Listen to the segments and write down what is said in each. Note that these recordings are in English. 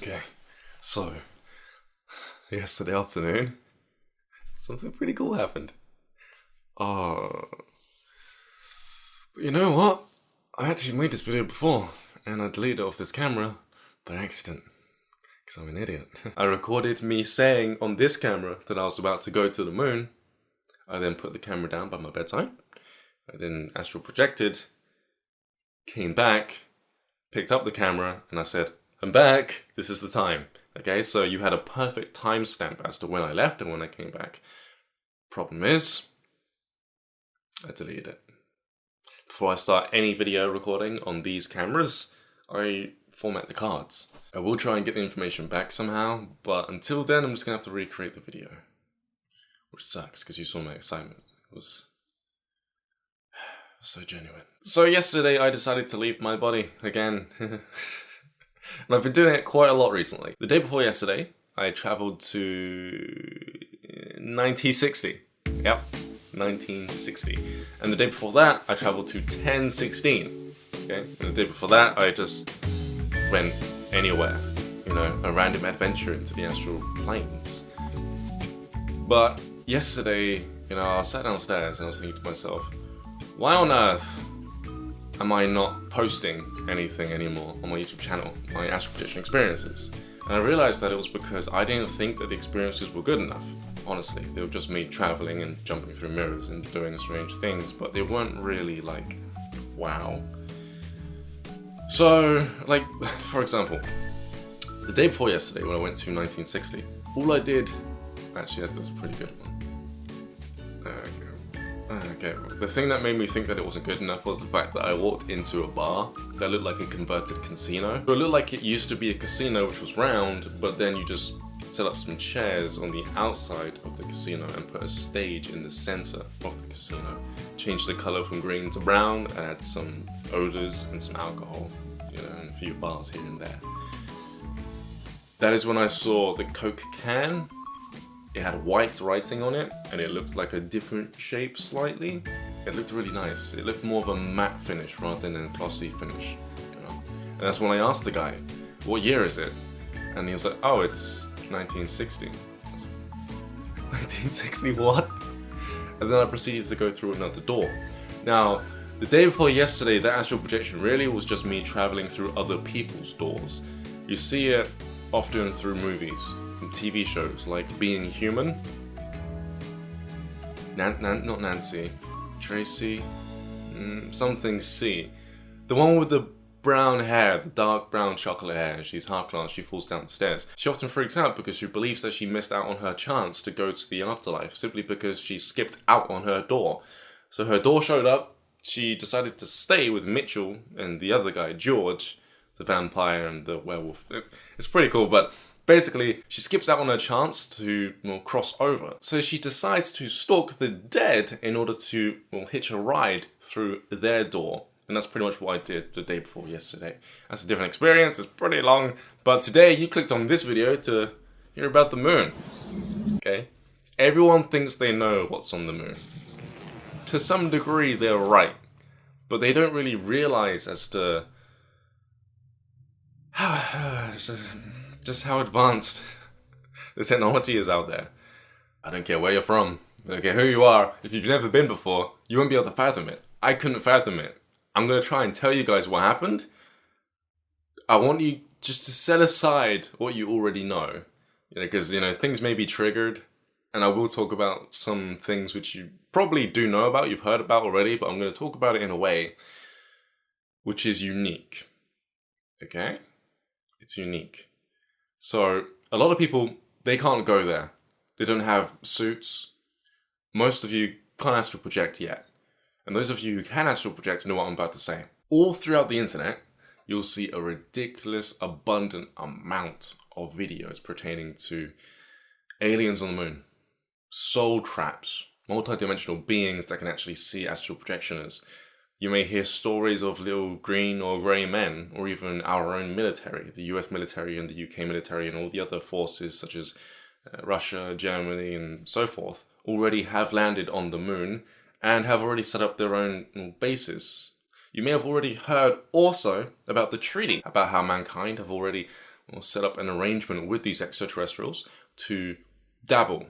Okay, so yesterday afternoon, something pretty cool happened. But you know what? I actually made this video before, and I deleted it off this camera by accident, because I'm an idiot. I recorded me saying on this camera that I was about to go to the moon. I then put the camera down by my bedside. I then astral projected, came back, picked up the camera, and I said, I'm back, this is the time. Okay, so you had a perfect timestamp as to when I left and when I came back. Problem is, I deleted it. Before I start any video recording on these cameras, I format the cards. I will try and get the information back somehow, but until then I'm just gonna have to recreate the video. Which sucks, because you saw my excitement. It was so genuine. So yesterday I decided to leave my body again. And I've been doing it quite a lot recently. The day before yesterday, I travelled to 1960. Yep, 1960. And the day before that, I travelled to 1016. Okay, and the day before that, I just went anywhere. You know, a random adventure into the astral planes. But yesterday, I sat downstairs and I was thinking to myself, why on earth am I not posting anything anymore on my YouTube channel, my astral projection experiences? And I realized that it was because I didn't think that the experiences were good enough. Honestly, they were just me traveling and jumping through mirrors and doing strange things, but they weren't really like, wow. So, like, for example, the day before yesterday when I went to 1960, all I did, actually that's a pretty good one. Okay, the thing that made me think that it wasn't good enough was the fact that I walked into a bar that looked like a converted casino. So it looked like it used to be a casino which was round, but then you just set up some chairs on the outside of the casino and put a stage in the center of the casino. Change the color from green to brown, add some odors and some alcohol, and a few bars here and there. That is when I saw the Coke can. It had white writing on it, and it looked like a different shape slightly. It looked really nice. It looked more of a matte finish rather than a glossy finish, And that's when I asked the guy, what year is it? And he was like, oh, it's 1960. I was like, 1960 what? And then I proceeded to go through another door. Now, the day before yesterday, that astral projection really was just me traveling through other people's doors. You see it often through movies and TV shows like Being Human. Not Nancy. Tracy. Something C. The one with the brown hair, the dark brown chocolate hair. She's half glass, she falls down the stairs. She often freaks out because she believes that she missed out on her chance to go to the afterlife simply because she skipped out on her door. So her door showed up, she decided to stay with Mitchell and the other guy, George, the vampire and the werewolf. It's pretty cool, but basically, she skips out on her chance to cross over. So she decides to stalk the dead in order to hitch a ride through their door. And that's pretty much what I did the day before yesterday. That's a different experience, it's pretty long. But today, you clicked on this video to hear about the moon. Okay? Everyone thinks they know what's on the moon. To some degree, they're right. But they don't really realize as to just how advanced the technology is out there. I don't care where you're from, I don't care who you are, if you've never been before, you won't be able to fathom it. I couldn't fathom it. I'm going to try and tell you guys what happened. I want you just to set aside what you already know. Because, things may be triggered, and I will talk about some things which you probably do know about, you've heard about already, but I'm going to talk about it in a way which is unique. Okay? It's unique. So, a lot of people, they can't go there. They don't have suits. Most of you can't astral project yet. And those of you who can astral project know what I'm about to say. All throughout the internet, you'll see a ridiculous, abundant amount of videos pertaining to aliens on the moon, soul traps, multidimensional beings that can actually see astral projectioners. You may hear stories of little green or grey men, or even our own military, the US military and the UK military and all the other forces such as Russia, Germany and so forth, already have landed on the moon and have already set up their own bases. You may have already heard also about the treaty, about how mankind have already or set up an arrangement with these extraterrestrials to dabble,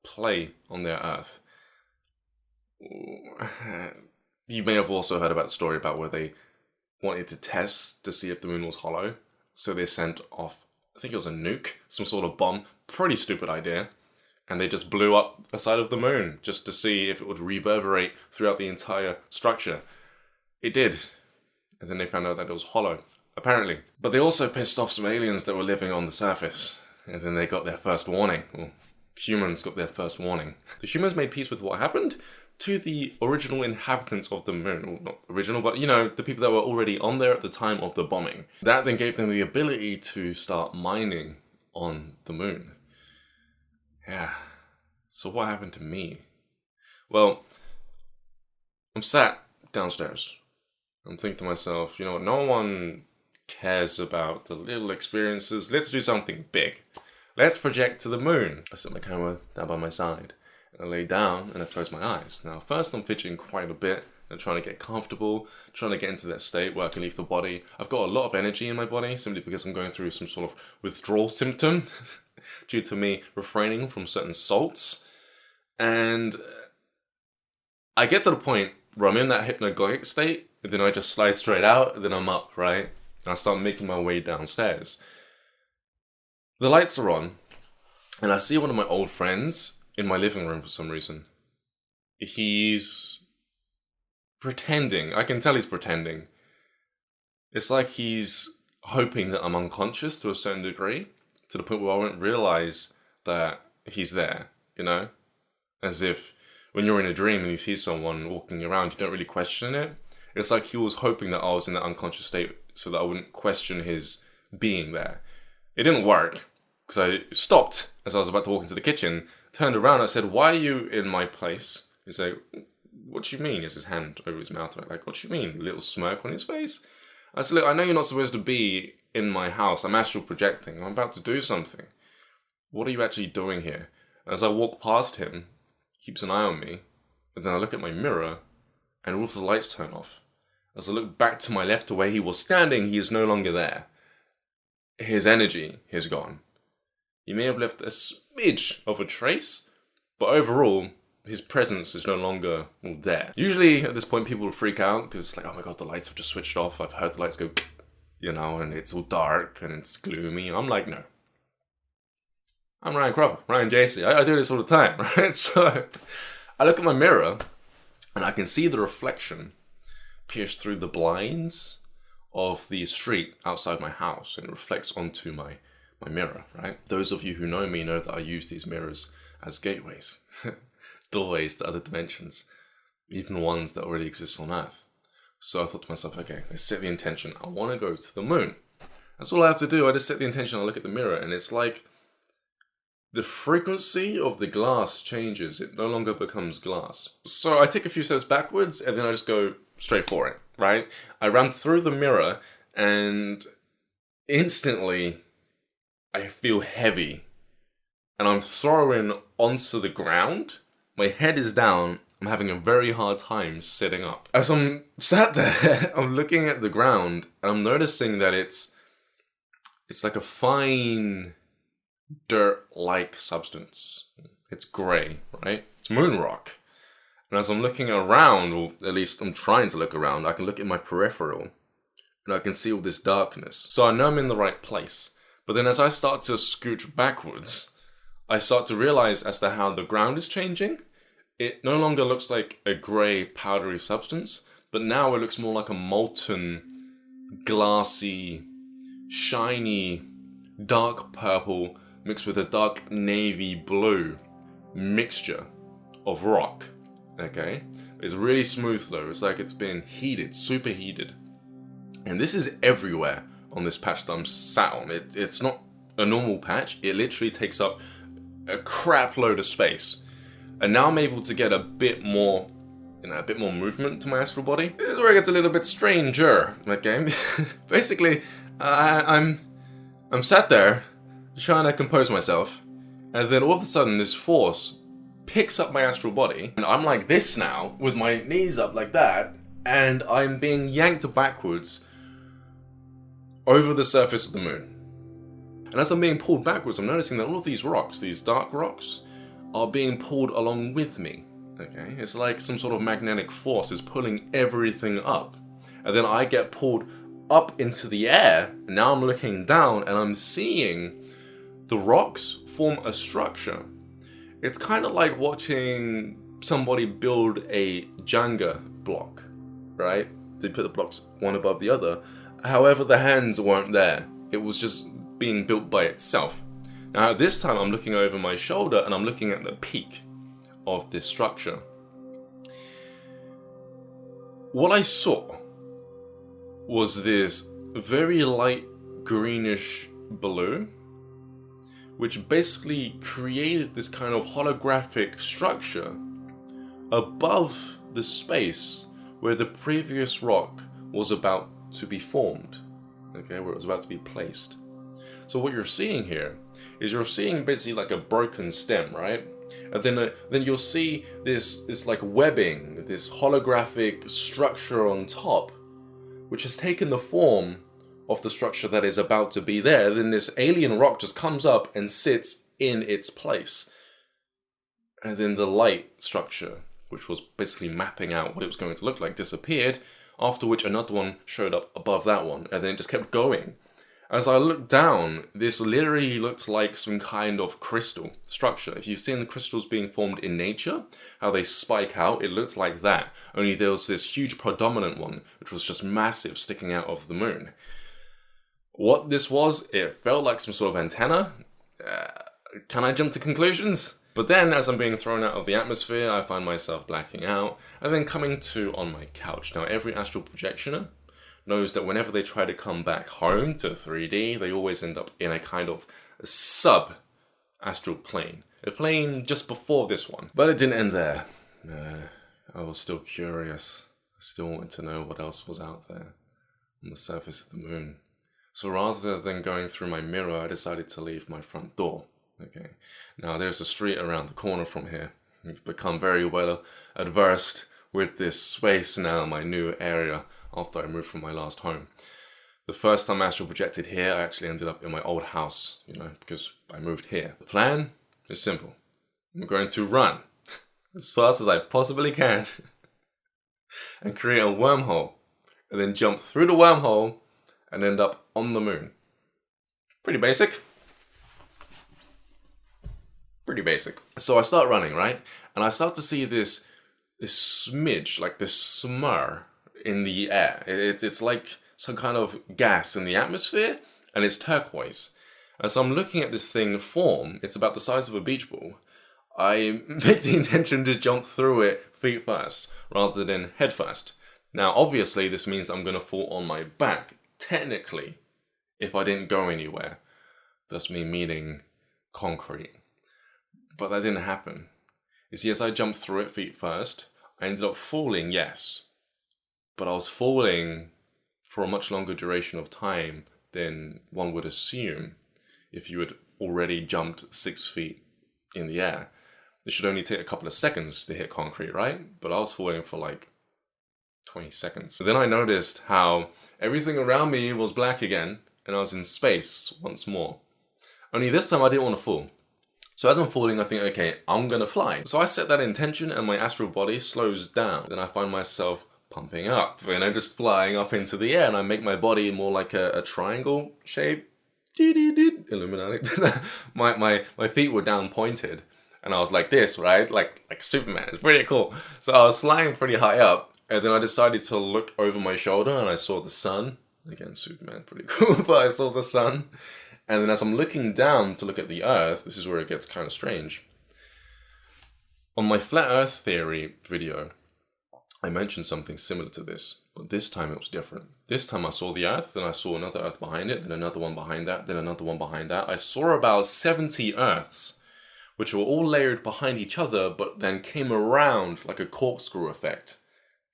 play on their Earth. You may have also heard about the story about where they wanted to test to see if the moon was hollow. So they sent off, I think it was a nuke, some sort of bomb. Pretty stupid idea. And they just blew up the side of the moon just to see if it would reverberate throughout the entire structure. It did. And then they found out that it was hollow, apparently. But they also pissed off some aliens that were living on the surface. And then they got their first warning. Well, humans got their first warning. The humans made peace with what happened to the original inhabitants of the moon. Well, not original, but, you know, the people that were already on there at the time of the bombing. That then gave them the ability to start mining on the moon. Yeah. So what happened to me? Well, I'm sat downstairs. I'm thinking to myself, you know what, no one cares about the little experiences. Let's do something big. Let's project to the moon. I set my camera down by my side. I lay down and I close my eyes. Now, first I'm fidgeting quite a bit and trying to get comfortable, trying to get into that state where I can leave the body. I've got a lot of energy in my body simply because I'm going through some sort of withdrawal symptom due to me refraining from certain salts. And I get to the point where I'm in that hypnagogic state, and then I just slide straight out, and then I'm up, right? And I start making my way downstairs. The lights are on, and I see one of my old friends in my living room for some reason. He's pretending. I can tell he's pretending. It's like he's hoping that I'm unconscious to a certain degree, to the point where I won't realize that he's there, you know? As if when you're in a dream and you see someone walking around, you don't really question it. It's like he was hoping that I was in that unconscious state so that I wouldn't question his being there. It didn't work, because I stopped as I was about to walk into the kitchen, turned around, I said, "Why are you in my place?" He's like, "What do you mean?" He has his hand over his mouth. I'm like, "What do you mean?" A little smirk on his face. I said, "Look, I know you're not supposed to be in my house. I'm astral projecting. I'm about to do something. What are you actually doing here?" As I walk past him, he keeps an eye on me, and then I look at my mirror, and all of the lights turn off. As I look back to my left to where he was standing, he is no longer there. His energy is gone. He may have left a smidge of a trace, but overall, his presence is no longer there. Usually at this point people will freak out because it's like, oh my god, the lights have just switched off. I've heard the lights go, you know, and it's all dark and it's gloomy. I'm like, no. I'm Ryan Cropper, Ryan JC. I do this all the time, right? So I look at my mirror and I can see the reflection pierce through the blinds of the street outside my house, and it reflects onto my mirror, right? Those of you who know me know that I use these mirrors as gateways, doorways to other dimensions, even ones that already exist on Earth. So I thought to myself, okay, let's set the intention. I want to go to the moon. That's all I have to do. I just set the intention, I look at the mirror, and it's like the frequency of the glass changes. It no longer becomes glass. So I take a few steps backwards, and then I just go straight for it, right? I run through the mirror, and instantly I feel heavy, and I'm thrown onto the ground. My head is down. I'm having a very hard time sitting up. As I'm sat there, I'm looking at the ground, and I'm noticing that it's like a fine dirt-like substance. It's grey, right? It's moon rock. And as I'm looking around, or at least I'm trying to look around, I can look at my peripheral, and I can see all this darkness. So I know I'm in the right place. But then as I start to scooch backwards, I start to realize as to how the ground is changing. It no longer looks like a grey, powdery substance, but now it looks more like a molten, glassy, shiny, dark purple mixed with a dark navy blue mixture of rock. Okay? It's really smooth though. It's like it's been heated, super heated. And this is everywhere on this patch that I'm sat on. It's not a normal patch. It literally takes up a crap load of space. And now I'm able to get a bit more, a bit more movement to my astral body. This is where it gets a little bit stranger, okay? Basically, I'm sat there trying to compose myself, and then all of a sudden this force picks up my astral body, and I'm like this now, with my knees up like that, and I'm being yanked backwards over the surface of the moon. And as I'm being pulled backwards, I'm noticing that all of these rocks, these dark rocks, are being pulled along with me. Okay, it's like some sort of magnetic force is pulling everything up. And then I get pulled up into the air, and now I'm looking down and I'm seeing the rocks form a structure. It's kind of like watching somebody build a Jenga block, right? They put the blocks one above the other. However, the hands weren't there. It was just being built by itself. Now, this time I'm looking over my shoulder and I'm looking at the peak of this structure. What I saw was this very light greenish balloon, which basically created this kind of holographic structure above the space where the previous rock was about to be formed, okay, where it was about to be placed. So what you're seeing here is you're seeing basically like a broken stem, right? And then you'll see this like webbing, this holographic structure on top, which has taken the form of the structure that is about to be there. Then this alien rock just comes up and sits in its place. And then the light structure, which was basically mapping out what it was going to look like, disappeared, after which another one showed up above that one, and then it just kept going. As I looked down, this literally looked like some kind of crystal structure. If you've seen the crystals being formed in nature, how they spike out, it looked like that. Only there was this huge predominant one, which was just massive, sticking out of the moon. What this was, it felt like some sort of antenna. Can I jump to conclusions? But then, as I'm being thrown out of the atmosphere, I find myself blacking out, and then coming to on my couch. Now, every astral projectioner knows that whenever they try to come back home to 3D, they always end up in a kind of sub-astral plane. A plane just before this one. But it didn't end there. I was still curious. I still wanted to know what else was out there on the surface of the moon. So rather than going through my mirror, I decided to leave my front door. Okay. Now there's a street around the corner from here. I've become very well adversed with this space now, my new area, after I moved from my last home. The first time I astral projected here, I actually ended up in my old house, because I moved here. The plan is simple. I'm going to run as fast as I possibly can and create a wormhole, and then jump through the wormhole and end up on the moon. Pretty basic. Pretty basic. So I start running, right? And I start to see this smidge, like this smur in the air. It's like some kind of gas in the atmosphere, and it's turquoise. And so I'm looking at this thing form. It's about the size of a beach ball. I make the intention to jump through it feet first, rather than head first. Now, obviously, this means I'm going to fall on my back, technically, if I didn't go anywhere. Thus me meaning concrete. But that didn't happen. You see, as I jumped through it feet first, I ended up falling, yes. But I was falling for a much longer duration of time than one would assume if you had already jumped 6 feet in the air. It should only take a couple of seconds to hit concrete, right? But I was falling for like 20 seconds. Then I noticed how everything around me was black again, and I was in space once more. Only this time I didn't want to fall. So as I'm falling, I think, okay, I'm gonna fly. So I set that intention and my astral body slows down. Then I find myself pumping up, just flying up into the air, and I make my body more like a triangle shape. Illuminati. my feet were down pointed, and I was like this, right? Like Superman. It's pretty cool. So I was flying pretty high up, and then I decided to look over my shoulder, and I saw the sun. Again, Superman, pretty cool, but I saw the sun. And then as I'm looking down to look at the Earth, this is where it gets kind of strange. On my Flat Earth Theory video, I mentioned something similar to this, but this time it was different. This time I saw the Earth, then I saw another Earth behind it, then another one behind that, then another one behind that. I saw about 70 Earths, which were all layered behind each other, but then came around like a corkscrew effect.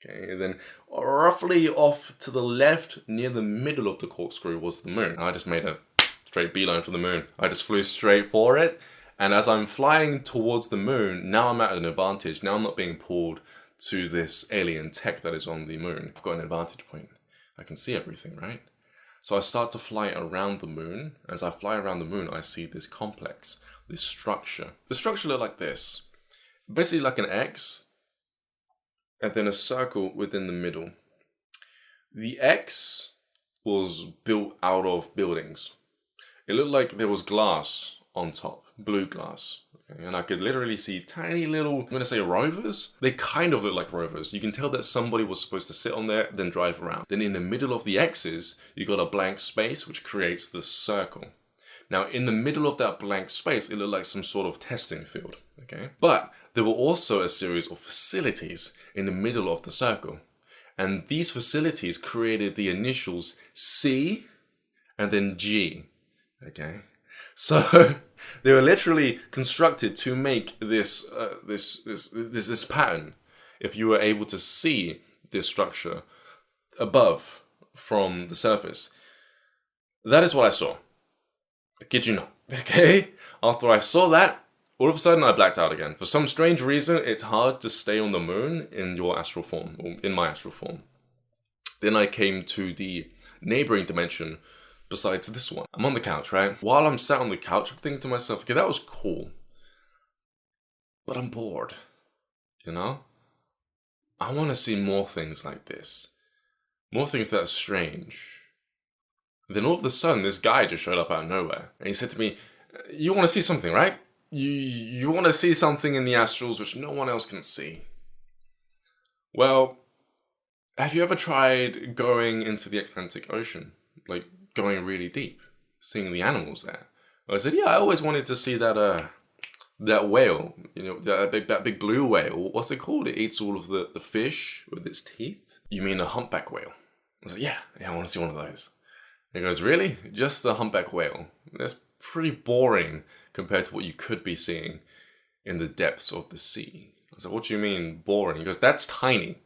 Okay, and then roughly off to the left, near the middle of the corkscrew, was the moon. I just made a straight beeline for the moon. I just flew straight for it, and as I'm flying towards the moon, now I'm at an advantage. Now I'm not being pulled to this alien tech that is on the moon. I've got an advantage point. I can see everything, right? So I start to fly around the moon. As I fly around the moon, I see this complex, this structure. The structure looked like this. Basically like an X, and then a circle within the middle. The X was built out of buildings. It looked like there was glass on top, blue glass. Okay? And I could literally see tiny little, I'm going to say rovers. They kind of look like rovers. You can tell that somebody was supposed to sit on there, then drive around. Then in the middle of the X's, you got a blank space, which creates the circle. Now, in the middle of that blank space, it looked like some sort of testing field. Okay? But there were also a series of facilities in the middle of the circle. And these facilities created the initials C and then G. Okay, so they were literally constructed to make this pattern. If you were able to see this structure above from the surface, that is what I saw. I kid you not. Okay, after I saw that, all of a sudden I blacked out again. For some strange reason, it's hard to stay on the moon in your astral form, or in my astral form. Then I came to the neighboring dimension besides this one. I'm on the couch, right? While I'm sat on the couch, I'm thinking to myself, okay, that was cool. But I'm bored. You know? I want to see more things like this. More things that are strange. Then all of a sudden, this guy just showed up out of nowhere. And he said to me, you want to see something, right? You want to see something in the astrals which no one else can see. Well, have you ever tried going into the Atlantic Ocean? Like, going really deep, seeing the animals there? I said, yeah, I always wanted to see that whale, you know, that big blue whale. What's it called? It eats all of the fish with its teeth. You mean a humpback whale? I said, yeah, I want to see one of those. He goes, really? Just a humpback whale? That's pretty boring compared to what you could be seeing in the depths of the sea. I said, what do you mean boring? He goes, that's tiny.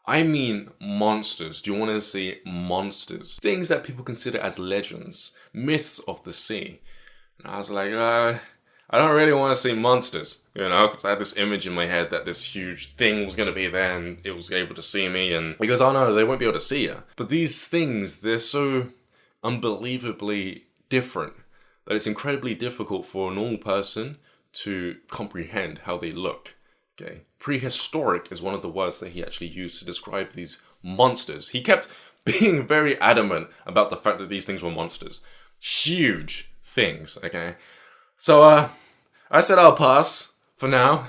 I mean monsters. Do you want to see monsters? Things that people consider as legends, myths of the sea. And I was like, I don't really want to see monsters, you know, because I had this image in my head that this huge thing was going to be there and it was able to see me. And he goes, oh no, they won't be able to see you. But these things, they're so unbelievably different that it's incredibly difficult for a normal person to comprehend how they look. Okay, prehistoric is one of the words that he actually used to describe these monsters. He kept being very adamant about the fact that these things were monsters. Huge things, okay? So, I said I'll pass for now,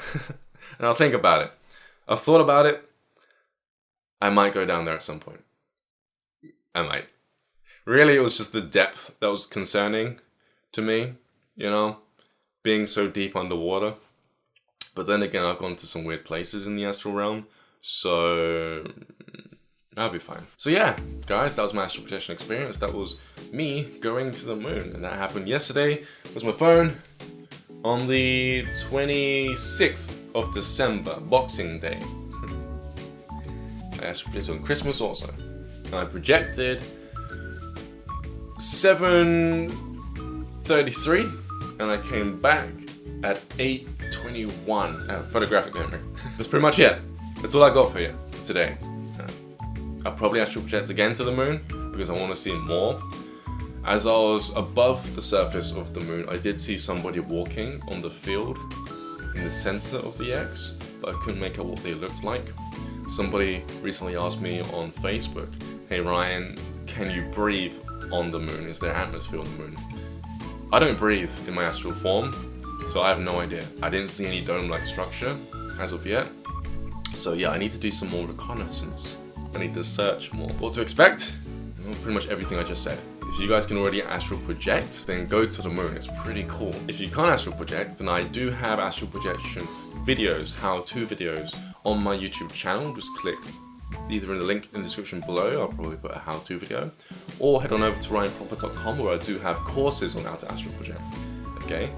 and I'll think about it. I've thought about it. I might go down there at some point. I might. Really, it was just the depth that was concerning to me, you know, being so deep underwater. But then again, I've gone to some weird places in the astral realm, so I'll be fine. So yeah, guys, that was my astral projection experience. That was me going to the moon, and that happened yesterday. It was my phone on the 26th of December, Boxing Day. I astral projected on Christmas also. And I projected 7:33, and I came back at 8:21. Photographic memory. That's pretty much it. That's all I got for you today. I'll probably astral project again to the moon because I want to see more. As I was above the surface of the moon, I did see somebody walking on the field in the center of the X, but I couldn't make out what they looked like. Somebody recently asked me on Facebook, hey Ryan, can you breathe on the moon? Is there atmosphere on the moon? I don't breathe in my astral form, so I have no idea. I didn't see any dome-like structure as of yet. So yeah, I need to do some more reconnaissance. I need to search more. What to expect? Well, pretty much everything I just said. If you guys can already astral project, then go to the moon. It's pretty cool. If you can't astral project, then I do have astral projection videos, how-to videos on my YouTube channel. Just click either in the link in the description below. I'll probably put a how-to video, or head on over to ryanproper.com where I do have courses on how to astral project. Okay.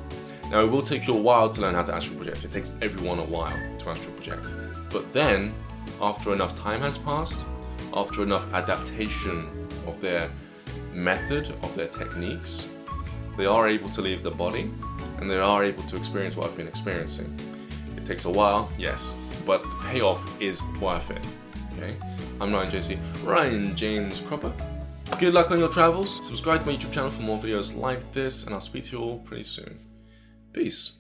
Now, it will take you a while to learn how to astral project. It takes everyone a while to astral project. But then, after enough time has passed, after enough adaptation of their method, of their techniques, they are able to leave the body and they are able to experience what I've been experiencing. It takes a while, yes, but the payoff is worth it. Okay? I'm Ryan JC, Ryan James Cropper. Good luck on your travels. Subscribe to my YouTube channel for more videos like this, and I'll speak to you all pretty soon. Peace.